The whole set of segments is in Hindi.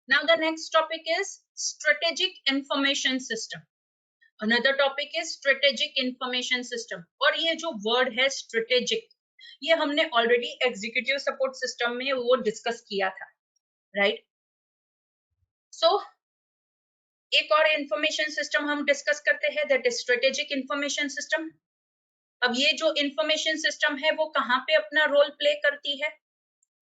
Now the next topic is strategic information system. Another topic is strategic information system. और ये जो word है strategic, ये हमने already executive support system में वो discuss किया था, right? So एक और information system हम discuss करते हैं, that is strategic information system. अब ये जो information system है वो कहाँ पे अपना role play करती है,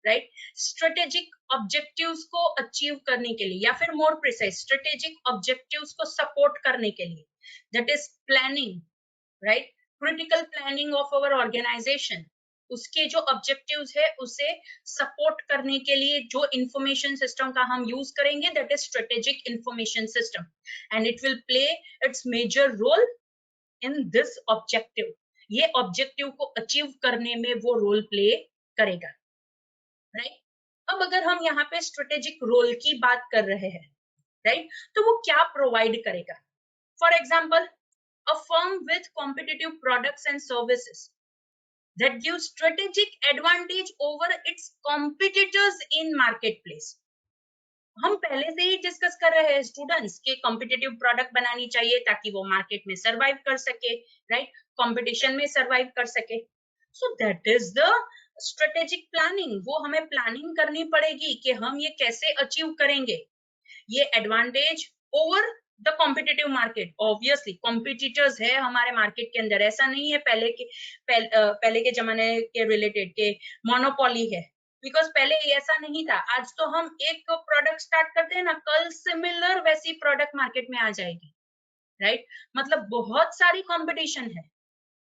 right? Strategic objectives को achieve करने के लिए या फिर more precise strategic objectives को support करने के लिए, that is planning, right? Critical planning of our organization, उसके जो objectives है उसे support करने के लिए जो information system का हम use करेंगे, that is strategic information system, and it will play its major role in this objective. ये objective को achieve करने में वो role play करेगा, right? अब अगर हम यहाँ पे strategic role की बात कर रहे हैं, right? तो वो क्या provide करेगा? For example, a firm with competitive products and services that gives strategic advantage over its competitors in marketplace. हम पहले से ही डिस्कस कर रहे हैं स्टूडेंट्स के कॉम्पिटिटिव प्रोडक्ट बनानी चाहिए ताकि वो मार्केट में सरवाइव कर सके, राइट? कंपटीशन में सरवाइव कर सके. So that is the strategic planning. वो हमें प्लानिंग करनी पड़ेगी कि हम ये कैसे अचीव करेंगे ये advantage over the competitive market. Obviously competitors है हमारे मार्केट के अंदर, ऐसा नहीं है पहले के जमाने के रिलेटेड के मोनोपोली है, बिकॉज पहले ऐसा नहीं था. आज तो हम एक प्रोडक्ट स्टार्ट करते हैं ना, कल सिमिलर वैसी प्रोडक्ट मार्केट में आ जाएगी, राइट? मतलब बहुत सारी कंपटीशन है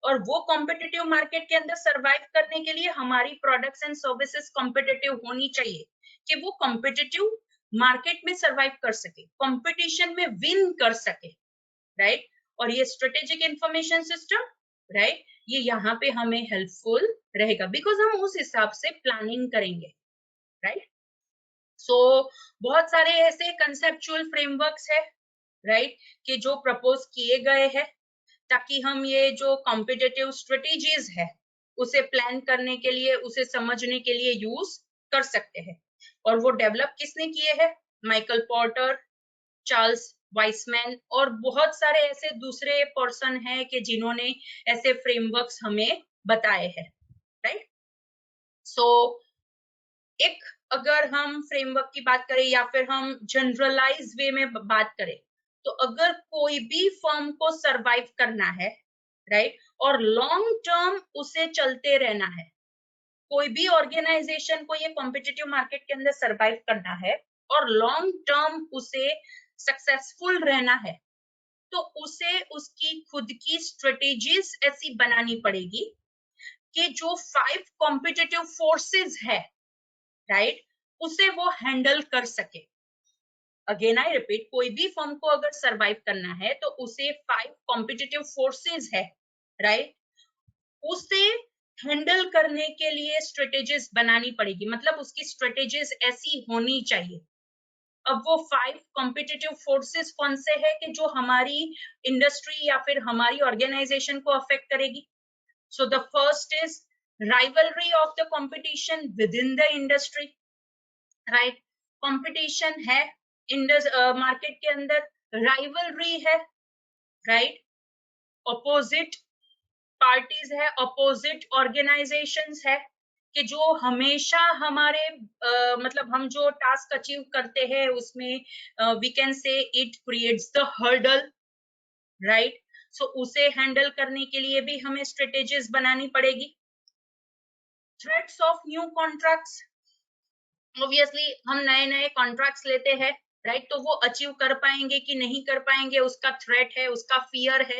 और वो कॉम्पिटिटिव मार्केट के अंदर सरवाइव करने के लिए हमारी प्रोडक्ट्स एंड सर्विसेज कॉम्पिटिटिव होनी चाहिए कि वो कॉम्पिटिटिव मार्केट में सरवाइव कर सके, कंपटीशन में विन कर सके, राइट? और ये स्ट्रेटेजिक इंफॉर्मेशन सिस्टम, राइट, ये यहाँ पे हमें हेल्पफुल रहेगा बिकॉज हम उस हिसाब से प्लानिंग करेंगे, राइट? सो बहुत सारे ऐसे कंसेप्चुअल फ्रेमवर्क्स है, राइट, कि जो प्रपोज किए गए हैं ताकि हम ये जो कॉम्पिटिटिव स्ट्रेटेजीज है उसे प्लान करने के लिए, उसे समझने के लिए यूज कर सकते हैं. और वो डेवलप किसने किए हैं? माइकल पोर्टर, चार्ल्स वाइसमैन और बहुत सारे ऐसे दूसरे पर्सन हैं कि जिन्होंने ऐसे फ्रेमवर्क्स हमें बताए हैं, राइट? सो एक अगर हम फ्रेमवर्क की बात करें या फिर हम जनरलाइज वे में बात करें, तो अगर कोई भी फर्म को सरवाइव करना है, राइट, और लॉन्ग टर्म उसे चलते रहना है, कोई भी ऑर्गेनाइजेशन को ये कॉम्पिटिटिव मार्केट के अंदर सरवाइव करना है और लॉन्ग टर्म उसे सक्सेसफुल रहना है, तो उसे उसकी खुद की स्ट्रेटेजीज ऐसी बनानी पड़ेगी कि जो 5 कॉम्पिटिटिव फोर्सेस है, राइट, उसे वो हैंडल कर सके. अगेन आई रिपीट, कोई भी फर्म को अगर सरवाइव करना है तो उसे 5 कॉम्पिटिटिव फोर्सेस है, राइट, उसे हैंडल करने के लिए स्ट्रेटेजीज बनानी पड़ेगी. मतलब उसकी स्ट्रेटेजीज ऐसी होनी चाहिए. अब वो 5 कॉम्पिटिटिव फोर्सेस कौन से है कि जो हमारी इंडस्ट्री या फिर हमारी ऑर्गेनाइजेशन को अफेक्ट करेगी? So the first is rivalry of the competition with in the industry, right? Competition है मार्केट के अंदर, राइवलरी है, राइट? अपोजिट पार्टीज है, अपोजिट ऑर्गेनाइजेशंस है कि जो हमेशा हमारे मतलब हम जो टास्क अचीव करते हैं उसमें we can say it creates the hurdle, right? So उसे हैंडल करने के लिए भी हमें स्ट्रेटेजीज बनानी पड़ेगी. Threats of new contracts, obviously हम नए नए कॉन्ट्रैक्ट्स लेते हैं, राइट, तो वो अचीव कर पाएंगे कि नहीं कर पाएंगे उसका थ्रेट है, उसका फियर है,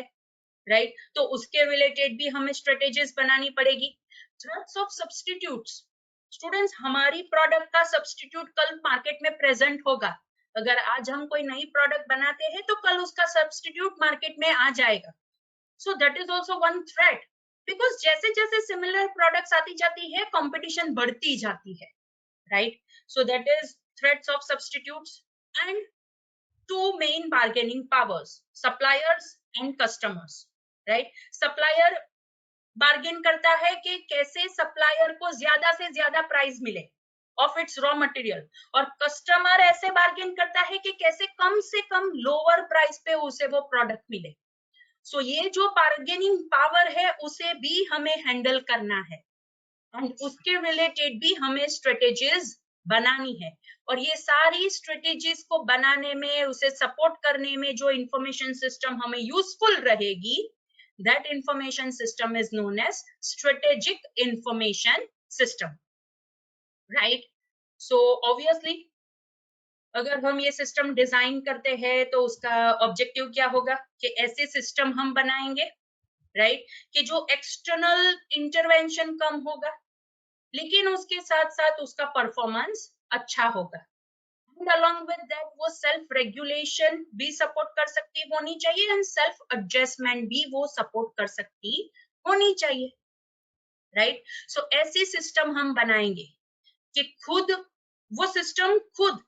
राइट? तो उसके रिलेटेड भी हमें स्ट्रेटेजीज बनानी पड़ेगी. थ्रेट्स ऑफ सब्स्टिट्यूट्स, स्टूडेंट्स हमारी प्रोडक्ट का सब्स्टिट्यूट कल मार्केट में प्रेजेंट होगा. अगर आज हम कोई नई प्रोडक्ट बनाते हैं तो कल उसका सब्स्टिट्यूट मार्केट में आ जाएगा. So that is also one threat, because जैसे जैसे सिमिलर प्रोडक्ट्स आती जाती है कंपटीशन बढ़ती जाती है, right? So that is threats of substitutes. And 2 main bargaining powers, suppliers and customers, right? Supplier bargain करता है कि कैसे सप्लायर को ज्यादा से ज्यादा प्राइस मिले, ऑफ इट्स रॉ मटेरियल, और कस्टमर ऐसे बार्गेन करता है कि कैसे कम से कम लोअर प्राइस पे उसे वो प्रोडक्ट मिले। सो ये जो बार्गेनिंग पावर है उसे भी हमें हैंडल करना है, एंड उसके रिलेटेड भी हमें स्ट्रेटेजीज बनानी है। और ये सारी स्ट्रेटेजीज को बनाने में, उसे सपोर्ट करने में जो इंफॉर्मेशन सिस्टम हमें यूजफुल रहेगी, that information system is known as strategic information system, right. So obviously अगर हम ये सिस्टम डिजाइन करते हैं तो उसका ऑब्जेक्टिव क्या होगा कि ऐसे सिस्टम हम बनाएंगे, राइट, कि जो एक्सटर्नल इंटरवेंशन कम होगा, लेकिन उसके साथ साथ उसका परफॉर्मेंस अच्छा होगा। एंड अलोंग विद दैट वो सेल्फ रेगुलेशन भी सपोर्ट कर सकती होनी चाहिए, एंड सेल्फ एडजस्टमेंट भी वो सपोर्ट कर सकती होनी चाहिए, राइट। सो ऐसे सिस्टम हम बनाएंगे कि खुद वो सिस्टम खुद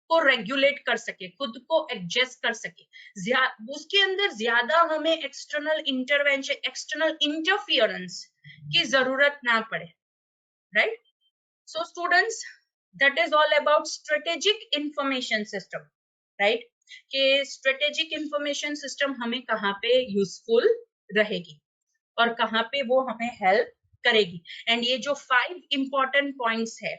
को रेगुलेट कर सके, खुद को एडजस्ट कर सके, उसके अंदर ज्यादा हमें एक्सटर्नल इंटरवेंशन, एक्सटर्नल इंटरफियरेंस की जरूरत ना पड़े, right. So students, that is all about strategic information system, right, कि स्ट्रेटेजिक इंफॉर्मेशन सिस्टम हमें कहाँ पे यूजफुल रहेगी और कहाँ पे वो हमें हेल्प करेगी। एंड ये जो 5 इंपॉर्टेंट पॉइंट्स है,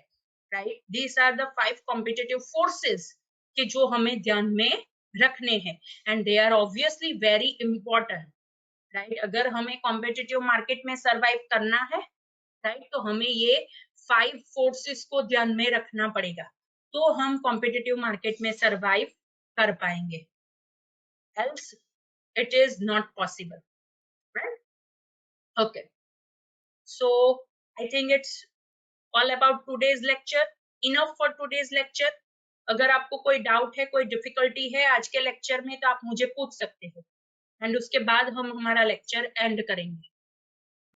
right, these are the 5 competitive forces के जो हमें ध्यान में रखने हैं, and they are obviously very important, right. अगर हमें कॉम्पिटिटिव मार्केट में सरवाइव करना है, राइट, तो हमें ये 5 फोर्सेस को ध्यान में रखना पड़ेगा, तो हम कॉम्पिटिटिव मार्केट में सरवाइव कर पाएंगे, else it is not possible, right. Okay, so I think it's all about today's lecture, enough for today's lecture। अगर आपको कोई डाउट है, कोई डिफिकल्टी है आज के लेक्चर में, तो आप मुझे पूछ सकते हो, एंड उसके बाद हम हमारा लेक्चर एंड करेंगे।